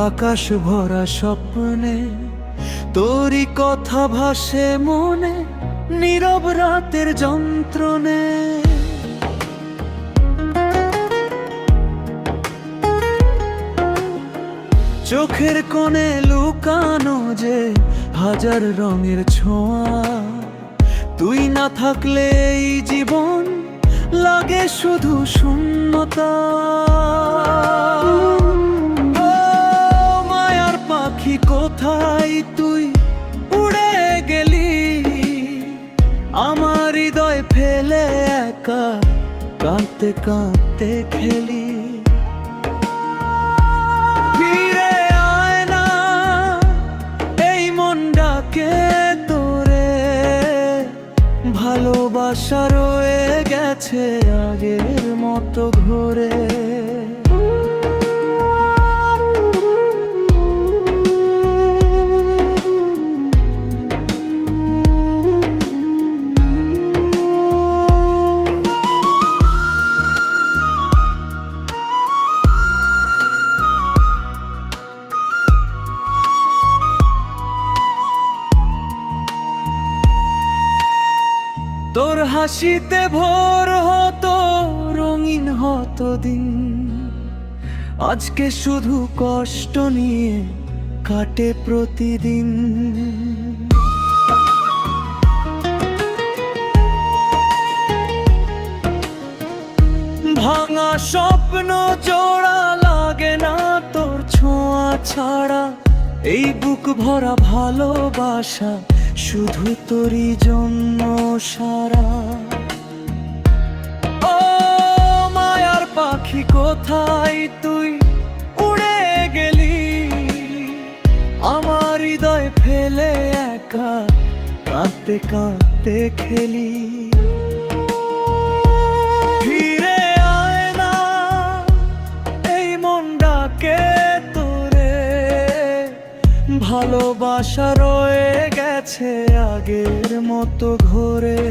আকাশ ভরা স্বপ্নে তোরই কথা ভাসে মনে, নীরব রাতের যন্ত্রণে। চোখের কোণে লুকানো যে হাজার রঙের ছোঁয়া, তুই না থাকলে এই জীবন লাগে শুধু শূন্যতা। ও মায়ার পাখি কোথায় তুই উড়ে গেলি, আমার হৃদয় ফেলে একা কাঁদতে কাঁদতে খেলি। ফিরে আয় না, এই মন ডাকে তোরে, ভালোবাসা রয়ে গেছে আগের মতো ঘরে। তোর হাসিতে ভোর হতো, রঙিন হতো দিন, আজকে শুধু কষ্ট নিয়ে কাটে প্রতিদিন। ভাঙা স্বপ্ন জোড়া লাগে না তোর ছোঁয়া ছাড়া, এই বুক ভরা ভালোবাসা শুধু তোরই জন্য সারা। ও মায়ার পাখি কোথায় তুই উড়ে গেলি, আমার হৃদয় ফেলে একা কাঁদতে কাঁদতে খেলি। ফিরে আয় না, এই মন ডাকে তোরে, ভালোবাসা রয়ে গেছে আগের মতো ঘরে।